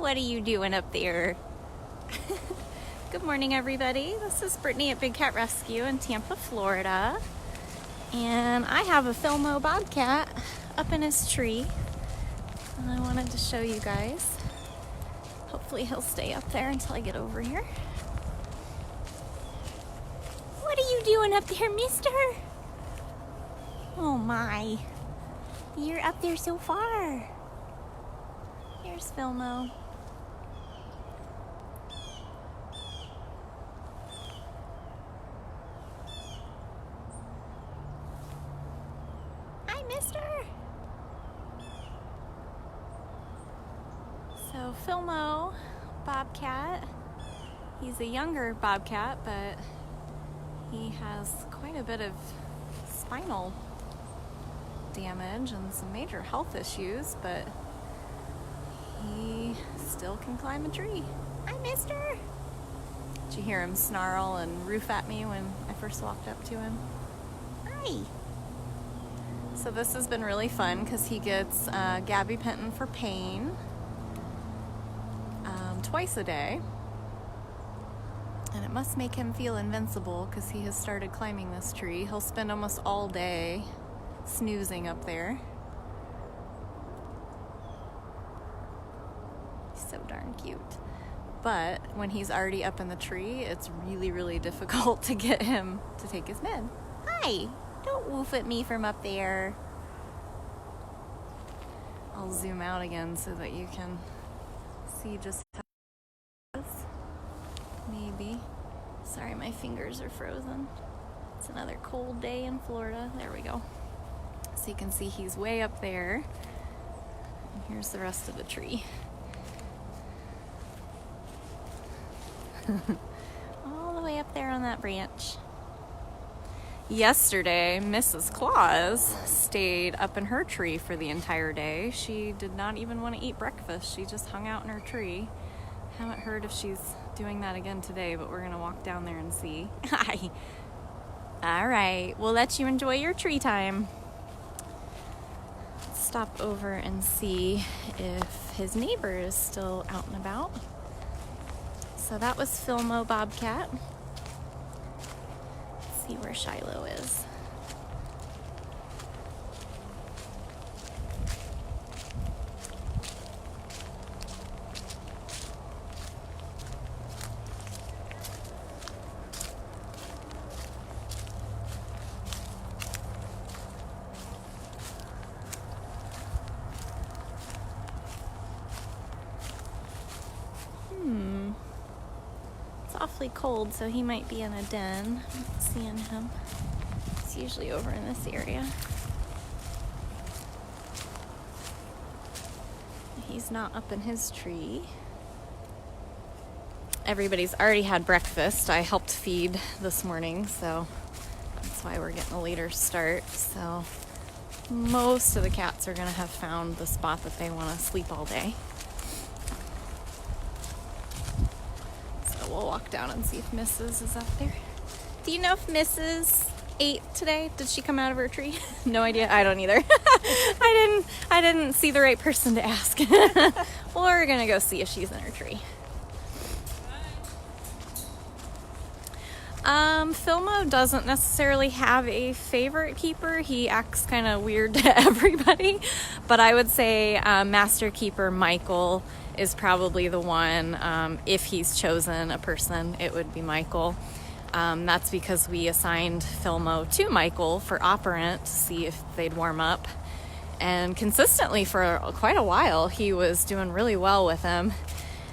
What are you doing up there? Good morning, everybody. This is Brittany at Big Cat Rescue in Tampa, Florida. And I have a Philmo Bobcat up in his tree. And I wanted to show you guys. Hopefully he'll stay up there until I get over here. What are you doing up there, mister? Oh my. You're up there so far. Here's Philmo. Hi, mister. So Philmo Bobcat, he's a younger Bobcat, but he has quite a bit of spinal damage and some major health issues, but he still can climb a tree. Hi, mister. Did you hear him snarl and roof at me when I first walked up to him? Hi. So this has been really fun because he gets gabapentin for pain twice a day. And it must make him feel invincible because he has started climbing this tree. He'll spend almost all day snoozing up there. He's so darn cute. But when he's already up in the tree, it's really, really difficult to get him to take his med. Hi! Don't woof at me from up there. I'll zoom out again so that you can see just how it is. Maybe. Sorry, my fingers are frozen. It's another cold day in Florida. There we go. So you can see he's way up there. And here's the rest of the tree. All the way up there on that branch. Yesterday, Mrs. Claus stayed up in her tree for the entire day. She did not even want to eat breakfast. She just hung out in her tree. Haven't heard if she's doing that again today, but we're going to walk down there and see. Hi. All right, we'll let you enjoy your tree time. Let's stop over and see if his neighbor is still out and about. So that was Philmo Bobcat. Let's see where Shiloh is. It's awfully cold, so he might be in a den. I'm not seeing him. He's usually over in this area. He's not up in his tree. Everybody's already had breakfast. I helped feed this morning, so that's why we're getting a later start. So most of the cats are going to have found the spot that they want to sleep all day. We'll walk down and see if Mrs. is up there. Do you know if Mrs. ate today? Did she come out of her tree? No idea. I don't either. I didn't see the right person to ask. Well, we're gonna go see if she's in her tree. Philmo doesn't necessarily have a favorite keeper. He acts kind of weird to everybody, but I would say Master Keeper Michael is probably the one. If he's chosen a person, it would be Michael. That's because we assigned Philmo to Michael for operant to see if they'd warm up. And consistently for quite a while, he was doing really well with him.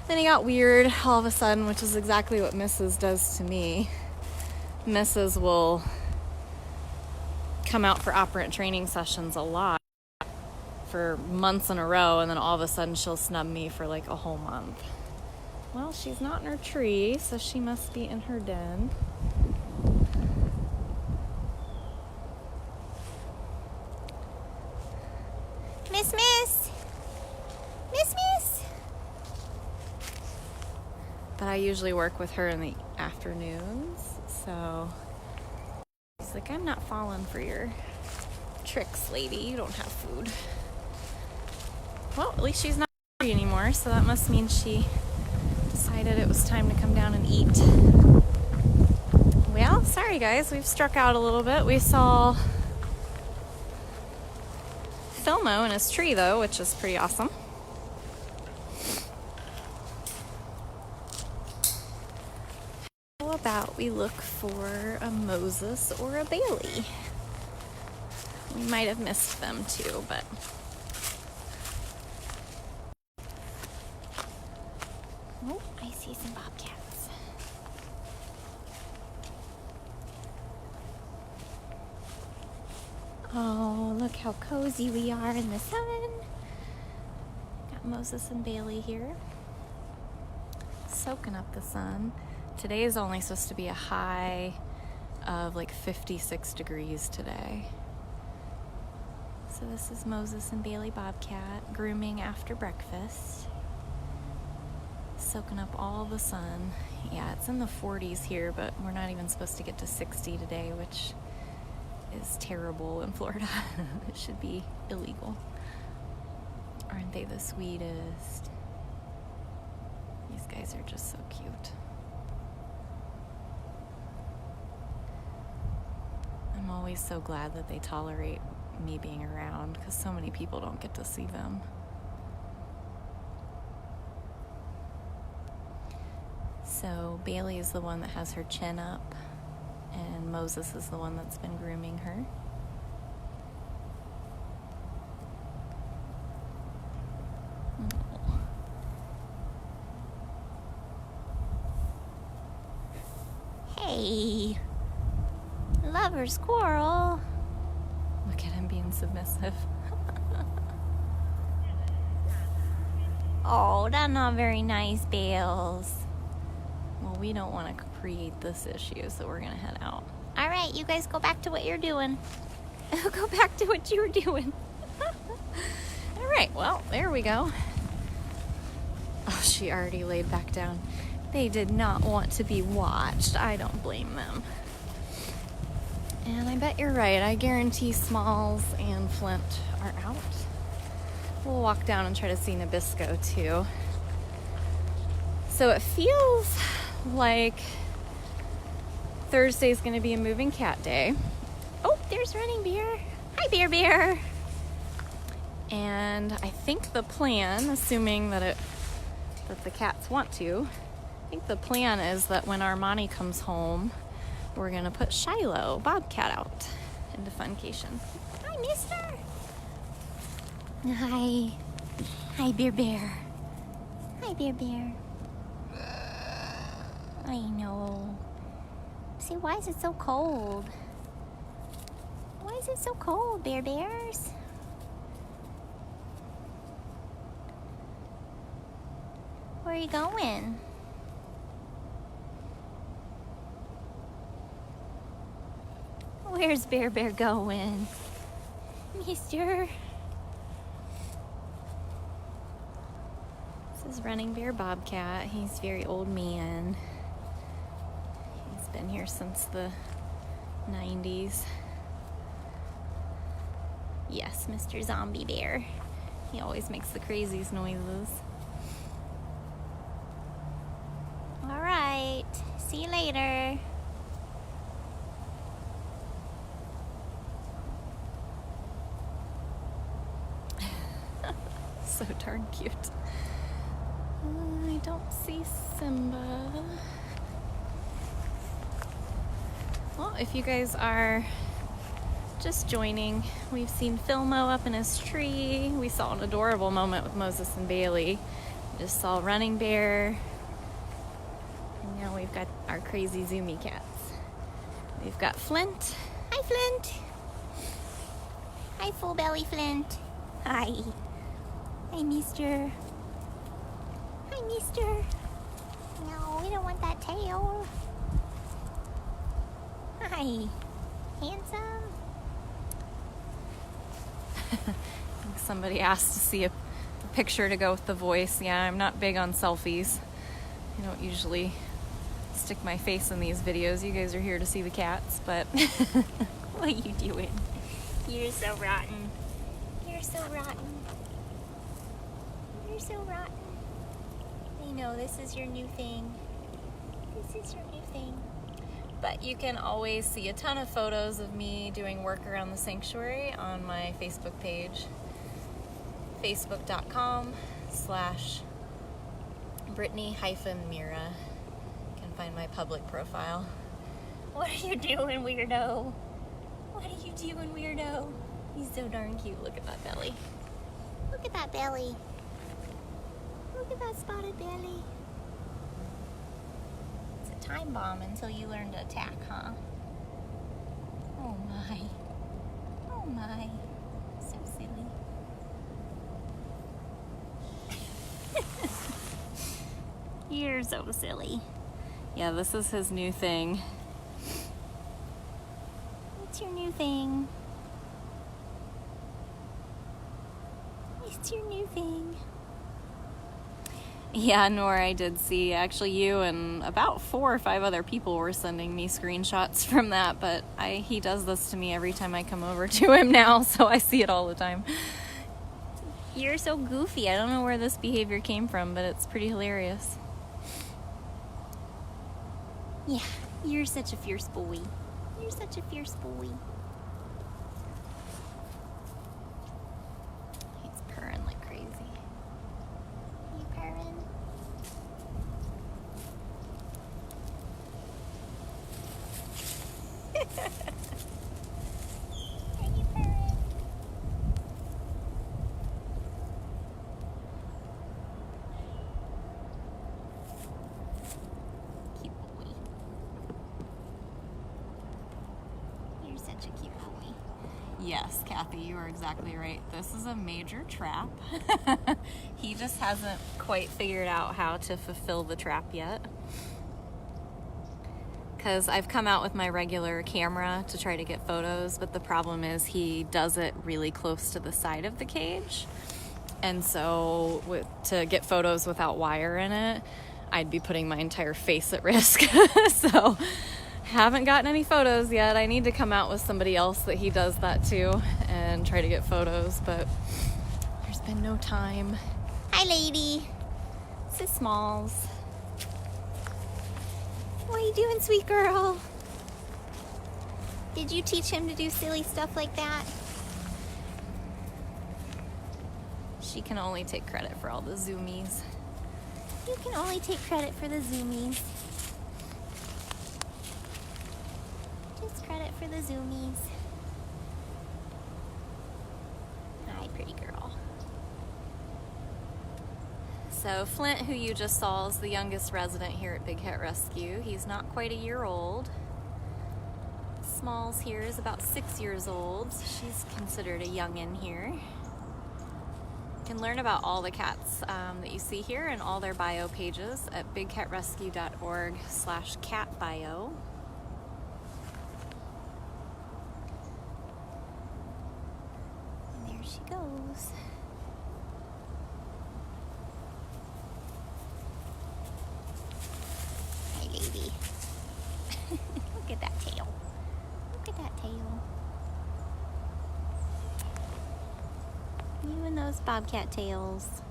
Then he got weird all of a sudden, which is exactly what Mrs. does to me. Mrs. will come out for operant training sessions a lot for months in a row, and then all of a sudden she'll snub me for like a whole month. Well, she's not in her tree, so she must be in her den. Miss. But I usually work with her in the afternoons, so he's like, I'm not falling for your tricks, lady. You don't have food. Well, at least she's not tree anymore, so that must mean she decided it was time to come down and eat. Well, sorry guys, we've struck out a little bit. We saw Philmo in his tree though, which is pretty awesome. How about we look for a Moses or a Bailey? We might have missed them too, but... Oh, I see some bobcats. Oh, look how cozy we are in the sun. Got Moses and Bailey here, soaking up the sun. Today is only supposed to be a high of like 56 degrees today. So this is Moses and Bailey Bobcat grooming after breakfast. Soaking up all the sun. Yeah, it's in the 40s here, but we're not even supposed to get to 60 today, which is terrible in Florida. It should be illegal. Aren't they the sweetest? These guys are just so cute. I'm always so glad that they tolerate me being around, because so many people don't get to see them. So Bailey is the one that has her chin up, and Moses is the one that's been grooming her. Oh. Hey, lover squirrel. Look at him being submissive. Oh, that's not very nice, Bales. Well, we don't want to create this issue, so we're going to head out. All right, you guys go back to what you're doing. Go back to what you were doing. All right, well, there we go. Oh, she already laid back down. They did not want to be watched. I don't blame them. And I bet you're right. I guarantee Smalls and Flint are out. We'll walk down and try to see Nabisco too. So it feels like Thursday's going to be a moving cat day. Oh, there's Running Bear. Hi, Bear Bear. And I think the plan, assuming that the cats want to, I think the plan is that when Armani comes home, we're going to put Shiloh, Bobcat, out into Funcation. Hi, mister. Hi. Hi, Bear Bear. Hi, Bear Bear. I know. See, why is it so cold? Why is it so cold, Bear Bears? Where are you going? Where's Bear Bear going? Mister? This is Running Bear Bobcat. He's a very old man. He's been here since the 90s. Yes, Mr. Zombie Bear. He always makes the craziest noises. All right, see you later. So darn cute. I don't see Simba. Well, if you guys are just joining, we've seen Philmo up in his tree. We saw an adorable moment with Moses and Bailey. We just saw Running Bear. And now we've got our crazy zoomy cats. We've got Flint. Hi, Flint. Hi, full belly Flint. Hi. Hi, mister. Hi, mister. No, we don't want that tail. Hi. Handsome. I think somebody asked to see a picture to go with the voice. Yeah, I'm not big on selfies. I don't usually stick my face in these videos. You guys are here to see the cats, but what are you doing? You're so rotten. You're so rotten. You're You're so rotten. I know, this is your new thing. This is your new thing. But you can always see a ton of photos of me doing work around the sanctuary on my Facebook page, facebook.com/Brittany-Mira. You can find my public profile. What are you doing, weirdo? What are you doing, weirdo? He's so darn cute. Look at that belly. Look at that belly. Look at that spotted belly. It's a time bomb until you learn to attack, huh? Oh my. Oh my. So silly. You're so silly. Yeah, this is his new thing. What's your new thing? What's your new thing? Yeah, Nora, I did see. Actually, you and about 4 or 5 other people were sending me screenshots from that, but he does this to me every time I come over to him now, so I see it all the time. You're so goofy. I don't know where this behavior came from, but it's pretty hilarious. Yeah, you're such a fierce boy. You're such a fierce boy. He's purring like crazy. You purring? Are you purring? Cute boy. You're such a cute boy. Yes, Kathy, you are exactly right. This is a major trap. He just hasn't quite figured out how to fulfill the trap yet. Because I've come out with my regular camera to try to get photos, but the problem is he does it really close to the side of the cage. And so to get photos without wire in it, I'd be putting my entire face at risk. So haven't gotten any photos yet. I need to come out with somebody else that he does that to and try to get photos, but there's been no time. Hi, lady. This is Smalls. What are you doing, sweet girl? Did you teach him to do silly stuff like that? She can only take credit for all the zoomies. You can only take credit for the zoomies. Just credit for the zoomies. Hi, pretty girl. So Flint, who you just saw, is the youngest resident here at Big Cat Rescue. He's not quite a year old. Smalls here is about 6 years old. She's considered a youngin' here. You can learn about all the cats that you see here and all their bio pages at bigcatrescue.org/catbio. And there she goes. Hi, lady. Look at that tail. Look at that tail. You and those bobcat tails.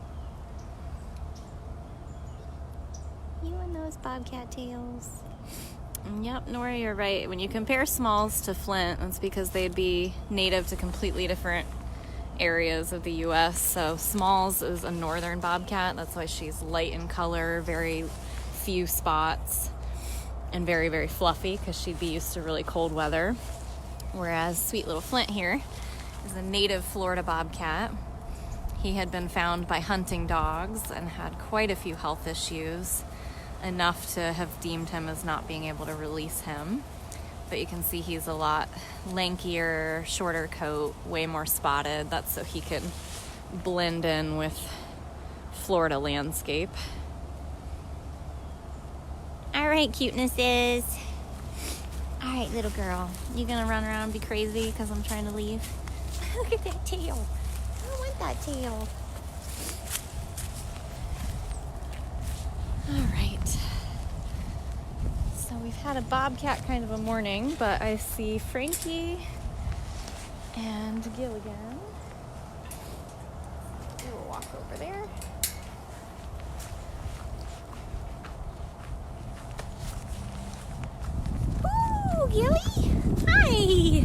You and those bobcat tails. Yep, Nora, you're right. When you compare Smalls to Flint, that's because they'd be native to completely different areas of the U.S. So Smalls is a northern bobcat. That's why she's light in color, very few spots, and very, very fluffy because she'd be used to really cold weather. Whereas sweet little Flint here is a native Florida bobcat. He had been found by hunting dogs and had quite a few health issues, enough to have deemed him as not being able to release him. But you can see he's a lot lankier, shorter coat, way more spotted. That's so he could blend in with Florida landscape. All right, cutenesses. All right, little girl. You gonna run around and be crazy because I'm trying to leave? Look at that tail. I don't want that tail. All right. So we've had a bobcat kind of a morning, but I see Frankie and Gilligan. We'll walk over there. Gilly. Hi.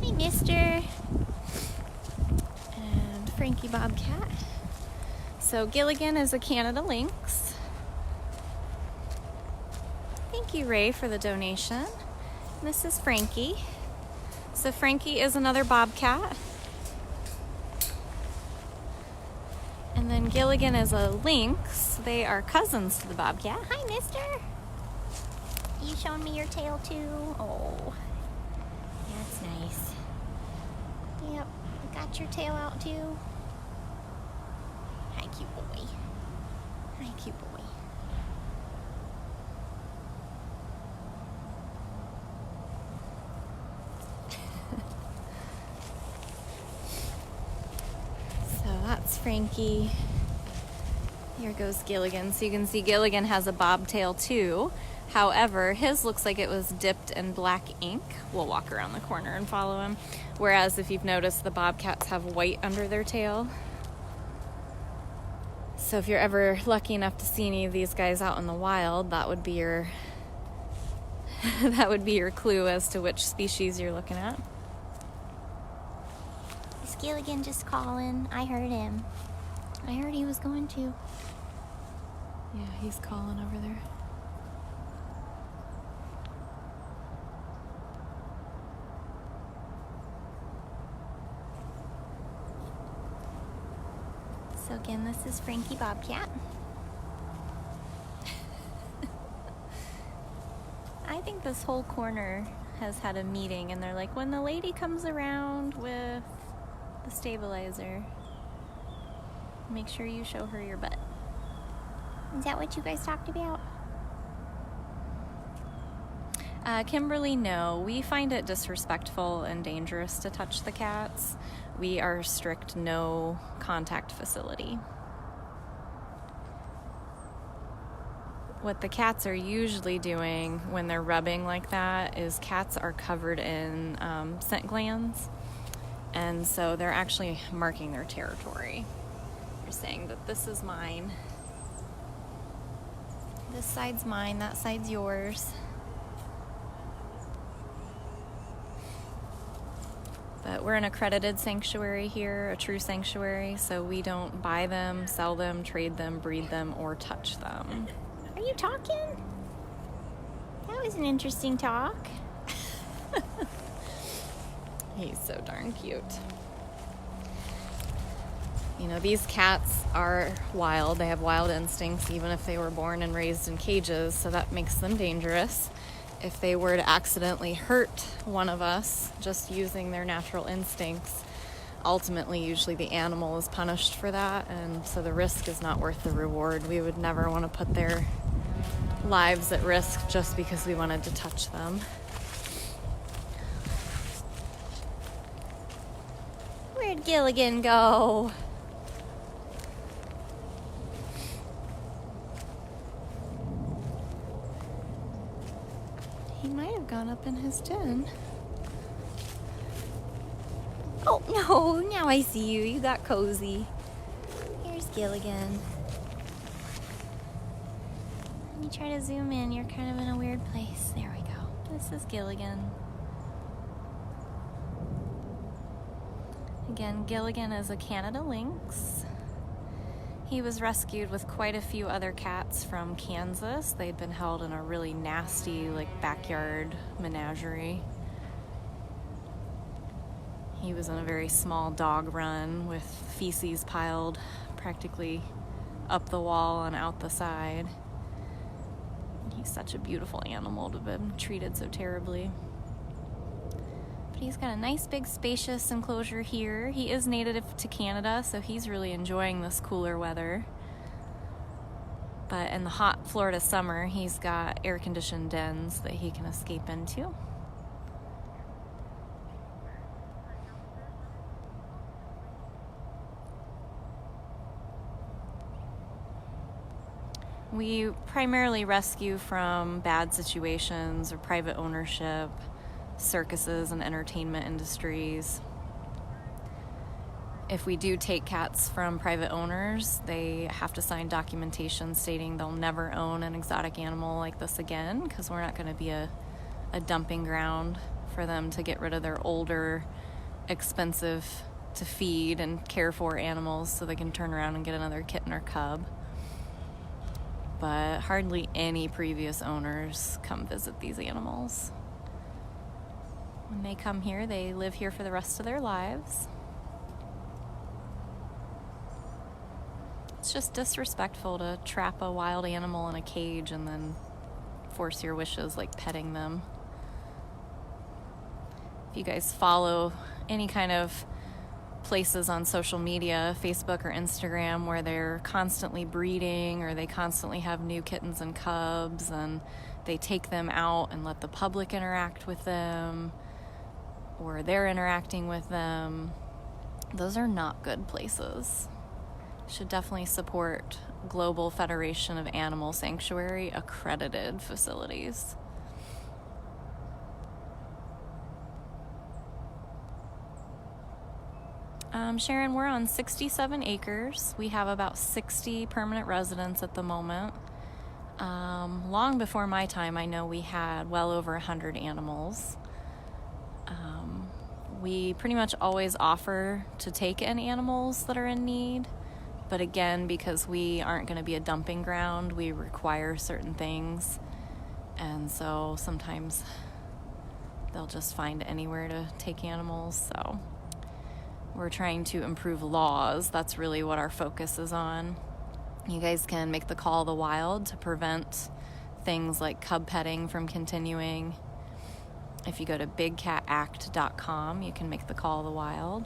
Hey, mister. And Frankie Bobcat. So Gilligan is a Canada Lynx. Thank you, Ray, for the donation. This is Frankie. So Frankie is another Bobcat. And then Gilligan is a Lynx. They are cousins to the Bobcat. Hi, mister. You showing me your tail too? Oh, that's nice. Yep, got your tail out too. Hi, cute boy. Hi, cute boy. So that's Frankie. Here goes Gilligan. So you can see Gilligan has a bobtail too. However, his looks like it was dipped in black ink. We'll walk around the corner and follow him. Whereas if you've noticed, the Bobcats have white under their tail. So if you're ever lucky enough to see any of these guys out in the wild, that would be your that would be your clue as to which species you're looking at. Is Gilligan just calling? I heard him. I heard he was going to. Yeah, he's calling over there. So again, this is Frankie Bobcat. I think this whole corner has had a meeting, and they're like, when the lady comes around with the stabilizer, make sure you show her your butt. Is that what you guys talked about? Kimberly, no. We find it disrespectful and dangerous to touch the cats. We are strict no contact facility. What the cats are usually doing when they're rubbing like that is cats are covered in scent glands, and so they're actually marking their territory. They're saying that this is mine. This side's mine, that side's yours. But we're an accredited sanctuary here, a true sanctuary, so we don't buy them, sell them, trade them, breed them, or touch them. Are you talking? That was an interesting talk. He's so darn cute. You know, these cats are wild. They have wild instincts, even if they were born and raised in cages, so that makes them dangerous. If they were to accidentally hurt one of us just using their natural instincts, ultimately, usually the animal is punished for that, and so the risk is not worth the reward. We would never want to put their lives at risk just because we wanted to touch them. Where'd Gilligan go? He might have gone up in his den. Oh, no, now I see you. You got cozy. Here's Gilligan. Let me try to zoom in. You're kind of in a weird place. There we go. This is Gilligan. Again, Gilligan is a Canada Lynx. He was rescued with quite a few other cats from Kansas. They'd been held in a really nasty, backyard menagerie. He was in a very small dog run with feces piled practically up the wall and out the side. He's such a beautiful animal to have been treated so terribly. But he's got a nice big spacious enclosure here. He is native to Canada, so he's really enjoying this cooler weather. But in the hot Florida summer, he's got air-conditioned dens that he can escape into. We primarily rescue from bad situations or private ownership, circuses and entertainment industries. If we do take cats from private owners, they have to sign documentation stating they'll never own an exotic animal like this again, because we're not going to be a a dumping ground for them to get rid of their older, expensive to feed and care for animals so they can turn around and get another kitten or cub. But hardly any previous owners come visit these animals. When they come here, they live here for the rest of their lives. It's just disrespectful to trap a wild animal in a cage and then force your wishes, like petting them. If you guys follow any kind of places on social media, Facebook or Instagram, where they're constantly breeding or they constantly have new kittens and cubs and they take them out and let the public interact with them, or they're interacting with them, those are not good places. You should definitely support Global Federation of Animal Sanctuary accredited facilities. Sharon, we're on 67 acres. We have about 60 permanent residents at the moment. Long before my time, I know we had well over 100 animals. We pretty much always offer to take in animals that are in need. But again, because we aren't going to be a dumping ground, we require certain things. And so sometimes they'll just find anywhere to take animals. So we're trying to improve laws. That's really what our focus is on. You guys can make the call of the wild to prevent things like cub petting from continuing. If you go to bigcatact.com, you can make the call of the wild.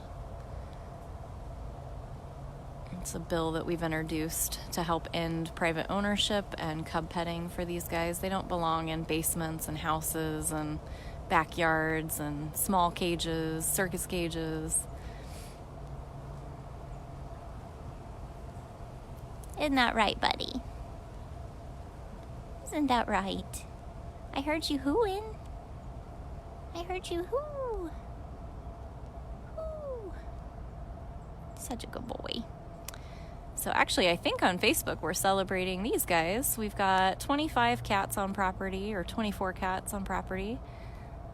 It's a bill that we've introduced to help end private ownership and cub petting for these guys. They don't belong in basements and houses and backyards and small cages, circus cages. Isn't that right, buddy? Isn't that right? I heard you hooing. I heard you hoo. Hoo. Such a good boy. So actually, I think on Facebook we're celebrating these guys. We've got 25 cats on property, or 24 cats on property.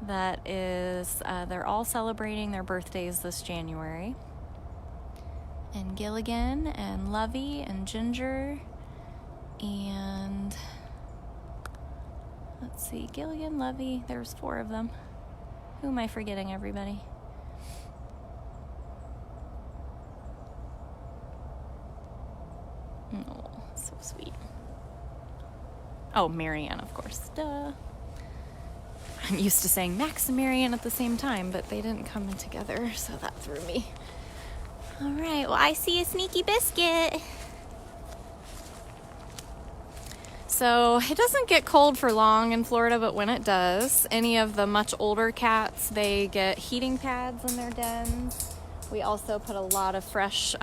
That is, they're all celebrating their birthdays this January. And Gilligan and Lovey and Ginger and let's see, Gilligan, Lovey, there's 4 of them. Who am I forgetting, everybody? Oh, so sweet. Oh, MaryAnn, of course. Duh. I'm used to saying Max and MaryAnn at the same time, but they didn't come in together, so that threw me. All right, well, I see a sneaky biscuit. So it doesn't get cold for long in Florida, but when it does, any of the much older cats, they get heating pads in their dens. We also put a lot of fresh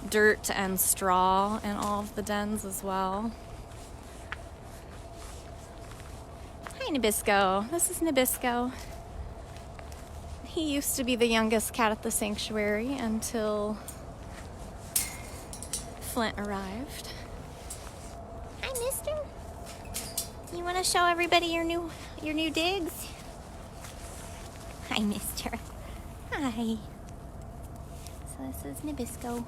dirt and straw in all of the dens as well. Hi, Nabisco. This is Nabisco. He used to be the youngest cat at the sanctuary until Flint arrived. Hi, mister. You want to show everybody your new digs? Hi, mister. Hi. So this is Nabisco.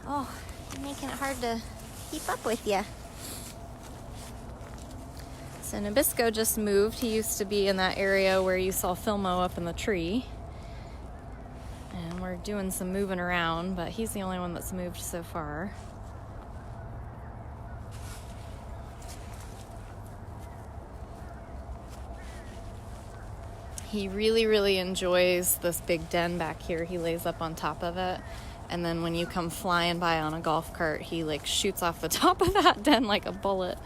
Oh, you're making it hard to keep up with you. So Nabisco just moved. He used to be in that area where you saw Philmo up in the tree. And we're doing some moving around, but he's the only one that's moved so far. He really, really enjoys this big den back here. He lays up on top of it. And then when you come flying by on a golf cart, he like shoots off the top of that den like a bullet.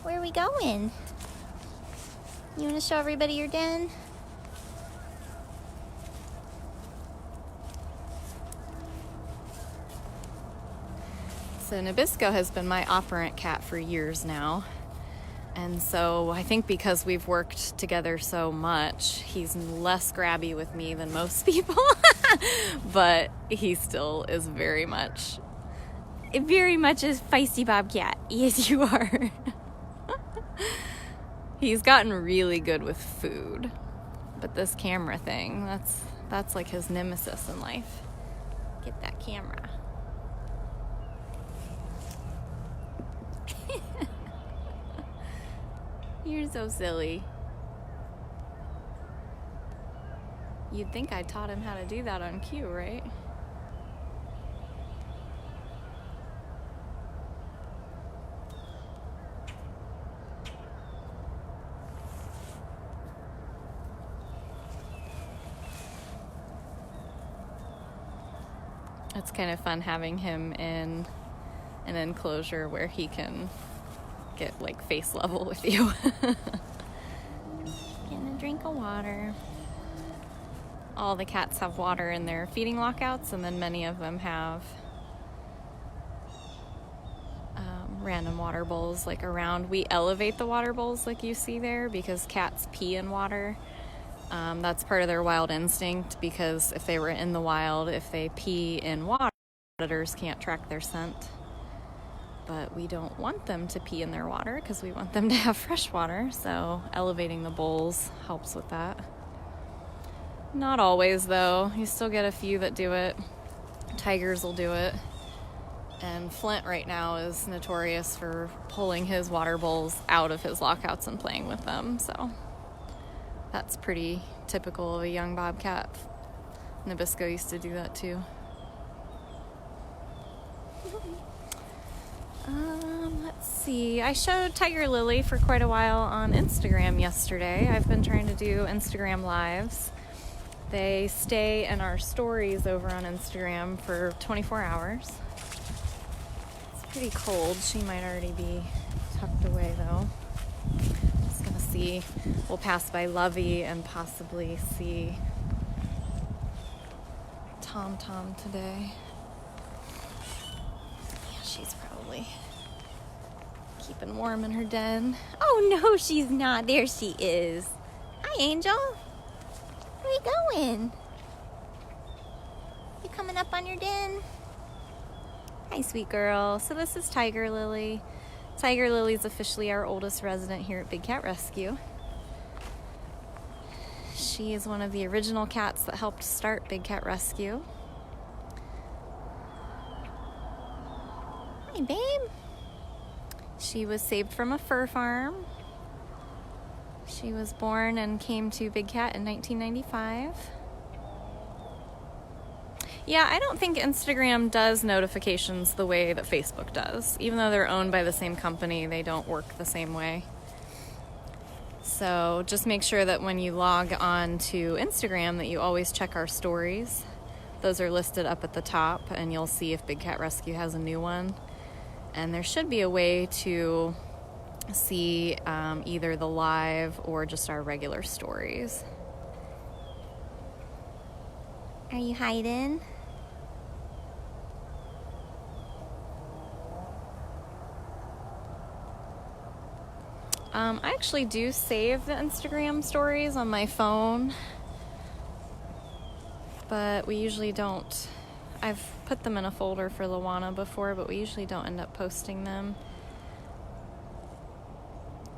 Where are we going? You want to show everybody your den? So Nabisco has been my operant cat for years now. And so I think because we've worked together so much, he's less grabby with me than most people. But he still is very much a feisty Bobcat. Yes, you are. He's gotten really good with food, but this camera thing, that's like his nemesis in life. Get that camera. You're so silly. You'd think I taught him how to do that on cue, right? It's kind of fun having him in an enclosure where he can get like face level with you. Getting a drink of water. All the cats have water in their feeding lockouts, and then many of them have random water bowls like around. We elevate the water bowls like you see there because cats pee in water. That's part of their wild instinct, because if they were in the wild, if they pee in water, predators can't track their scent. But we don't want them to pee in their water because we want them to have fresh water, so elevating the bowls helps with that. Not always, though. You still get a few that do it. Tigers will do it. And Flint right now is notorious for pulling his water bowls out of his lockouts and playing with them, so that's pretty typical of a young bobcat. Nabisco used to do that too. Let's see. I showed Tiger Lily for quite a while on Instagram yesterday. I've been trying to do Instagram lives. They stay in our stories over on Instagram for 24 hours. It's pretty cold. She might already be tucked away though. Just gonna see. We'll pass by Lovey and possibly see TomTom today. Yeah, she's probably keeping warm in her den. Oh, no, she's not. There she is. Hi, Angel. Where you going? You coming up on your den? Hi, sweet girl. So this is Tiger Lily. Tiger Lily's officially our oldest resident here at Big Cat Rescue. She is one of the original cats that helped start Big Cat Rescue. Hi, babe. She was saved from a fur farm. She was born and came to Big Cat in 1995. Yeah, I don't think Instagram does notifications the way that Facebook does. Even though they're owned by the same company, they don't work the same way. So just make sure that when you log on to Instagram that you always check our stories. Those are listed up at the top, and you'll see if Big Cat Rescue has a new one. And there should be a way to see either the live or just our regular stories. Are you hiding? I actually do save the Instagram stories on my phone, but we usually don't. I've put them in a folder for Luana before, but we usually don't end up posting them.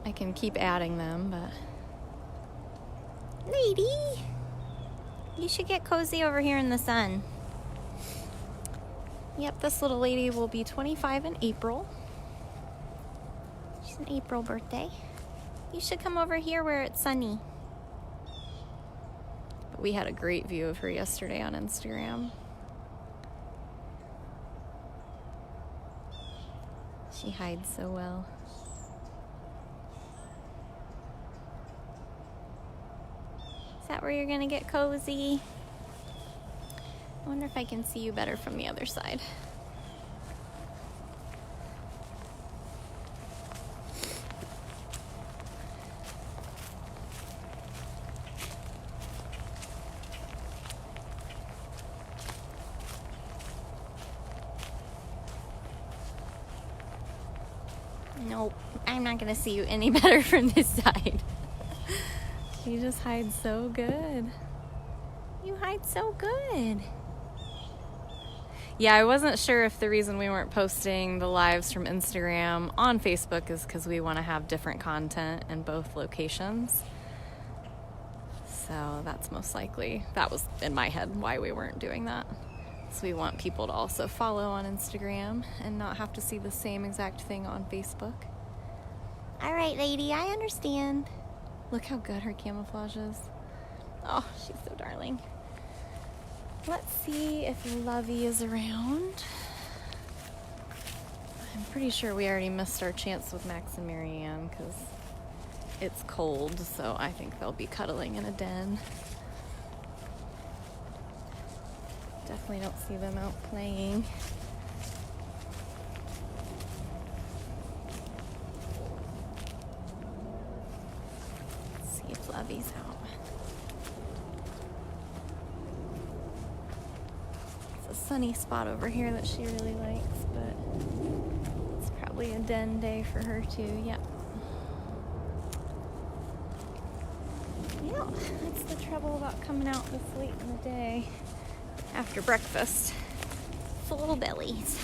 I can keep adding them, but... Lady, you should get cozy over here in the sun. Yep, this little lady will be 25 in April. She's an April birthday. You should come over here where it's sunny. But we had a great view of her yesterday on Instagram. She hides so well. Is that where you're gonna get cozy? I wonder if I can see you better from the other side. Nope, I'm not gonna see you any better from this side. She just hides so good. You hide so good. Yeah, I wasn't sure if the reason we weren't posting the lives from Instagram on Facebook is because we want to have different content in both locations. So that's most likely, that was in my head why we weren't doing that. So we want people to also follow on Instagram and not have to see the same exact thing on Facebook. All right, lady, I understand. Look how good her camouflage is. Oh, she's so darling. Let's see if Lovey is around. I'm pretty sure we already missed our chance with Max and MaryAnn because it's cold, so I think they'll be cuddling in a den. Definitely don't see them out playing. Let's see if Lovey's out. It's a sunny spot over here that she really likes, but it's probably a den day for her too. Yep. Yeah, that's the trouble about coming out this late in the day after breakfast. Full bellies.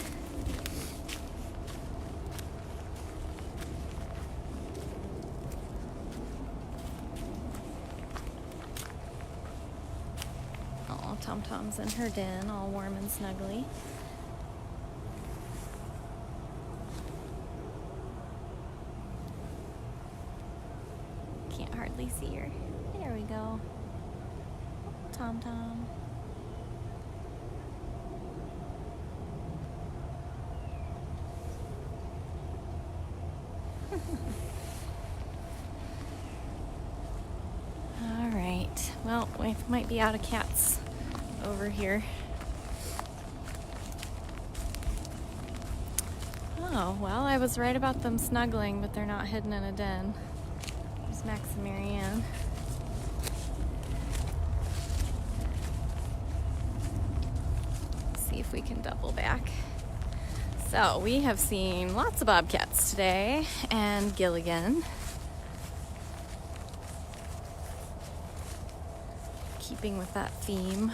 Oh, TomTom's in her den, all warm and snuggly. Can't hardly see her. There we go. TomTom. All right. Well, we might be out of cats over here. Oh, well, I was right about them snuggling, but they're not hidden in a den. There's Max and MaryAnn. See if we can double back. So we have seen lots of Bobcats today and Gilligan. Keeping with that theme.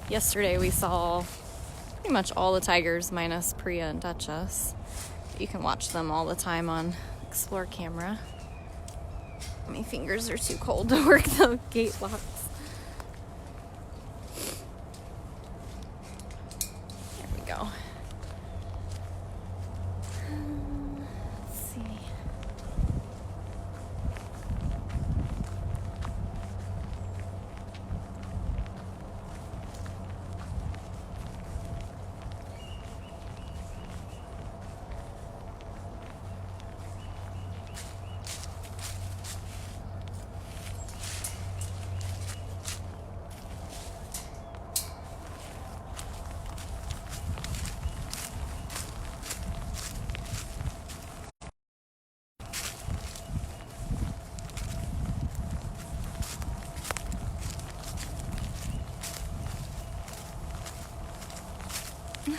Yesterday we saw pretty much all the tigers minus Priya and Duchess. You can watch them all the time on Explore camera. My fingers are too cold to work the gate locks. There we go. Let's see.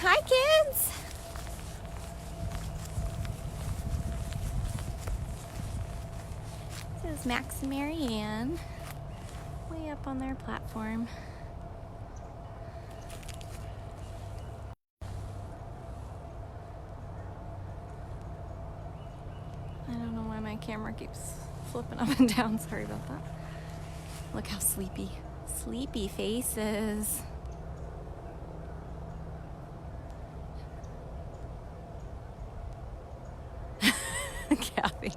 Hi, kids! This is Max and MaryAnn, way up on their platform. I don't know why my camera keeps flipping up and down. Sorry about that. Look how sleepy. Sleepy faces. Kathy.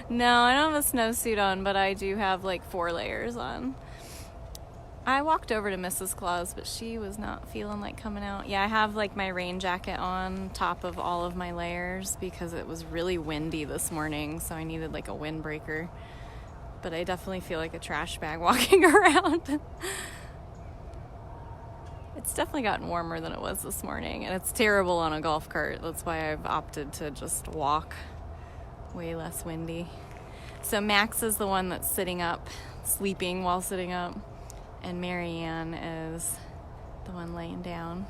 No, I don't have a snowsuit on, but I do have like 4 layers on. I walked over to Mrs. Claus, but she was not feeling like coming out. Yeah, I have like my rain jacket on top of all of my layers because it was really windy this morning, so I needed like a windbreaker. But I definitely feel like a trash bag walking around. It's definitely gotten warmer than it was this morning, and it's terrible on a golf cart. That's why I've opted to just walk. Way less windy. So Max is the one that's sitting up, sleeping while sitting up, and MaryAnn is the one laying down.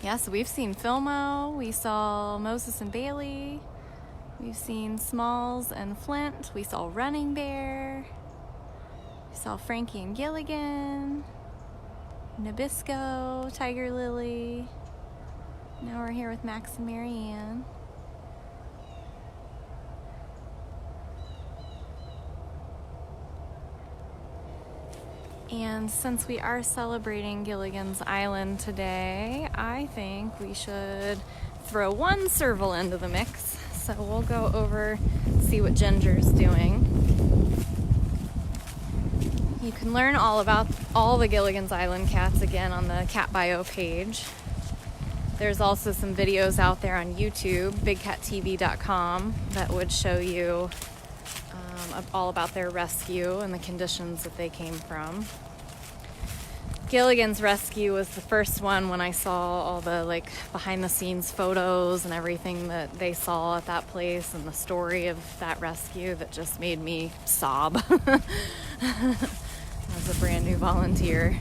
Yeah, so we've seen Philmo, we saw Moses and Bailey, we've seen Smalls and Flint, we saw Running Bear, we saw Frankie and Gilligan, Nabisco, Tiger Lily. Now we're here with Max and MaryAnn. And since we are celebrating Gilligan's Island today, I think we should throw one Serval into the mix. So we'll go over, see what Ginger's doing. You can learn all about all the Gilligan's Island cats again on the cat bio page. There's also some videos out there on YouTube, bigcattv.com, that would show you all about their rescue and the conditions that they came from. Gilligan's rescue was the first one when I saw all the behind the scenes photos and everything that they saw at that place and the story of that rescue that just made me sob as a brand new volunteer.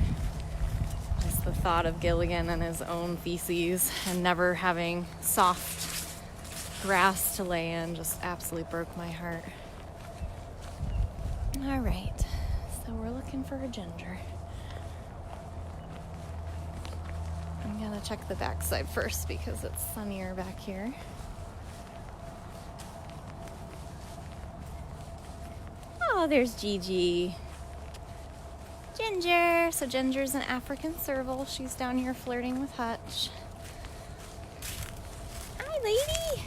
Just the thought of Gilligan and his own feces and never having soft grass to lay in just absolutely broke my heart. All right, so we're looking for a Ginger. I'm gonna check the backside first because it's sunnier back here. Oh, there's Gigi. Ginger. So Ginger's an African Serval. She's down here flirting with Hutch. Hi, lady.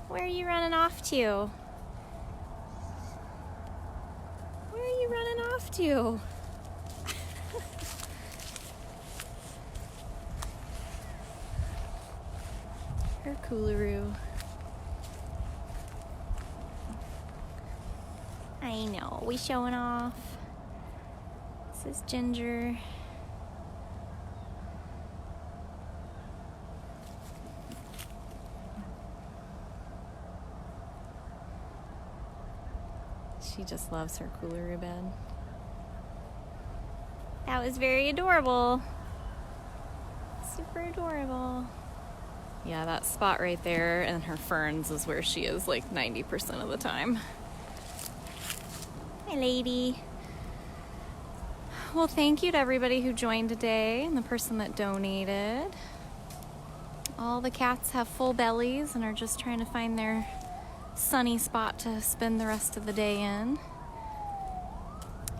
Where are you running off to? Where are you running off to? Her coolaroo. I know, we showing off. This is Ginger. She just loves her coolaroo bed. That was very adorable. Super adorable. Yeah, that spot right there and her ferns is where she is 90% of the time. Hi, lady. Well, thank you to everybody who joined today and the person that donated. All the cats have full bellies and are just trying to find their sunny spot to spend the rest of the day in.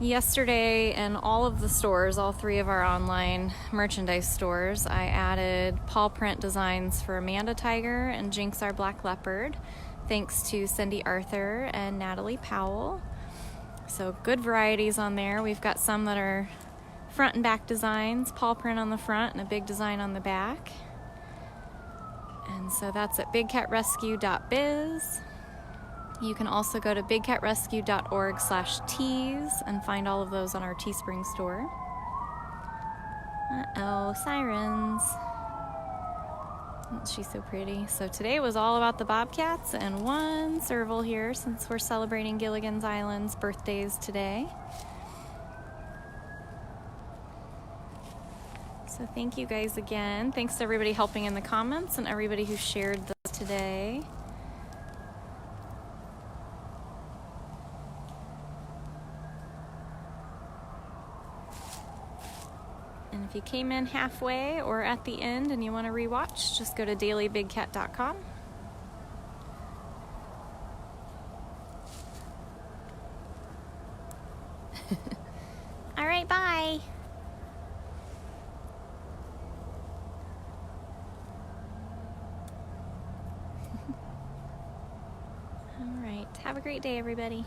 Yesterday, in all of the stores, all three of our online merchandise stores, I added paw print designs for Amanda Tiger and Jinx our Black Leopard, thanks to Cindy Arthur and Natalie Powell. So good varieties on there. We've got some that are front and back designs, paw print on the front and a big design on the back. And so that's at bigcatrescue.biz. You can also go to bigcatrescue.org/tees and find all of those on our Teespring store. Uh-oh, sirens. She's so pretty. So today was all about the Bobcats and one Serval here since we're celebrating Gilligan's Island's birthdays today. So thank you guys again. Thanks to everybody helping in the comments and everybody who shared this today. And if you came in halfway or at the end and you want to rewatch, just go to dailybigcat.com. All right, bye. All right, have a great day, everybody.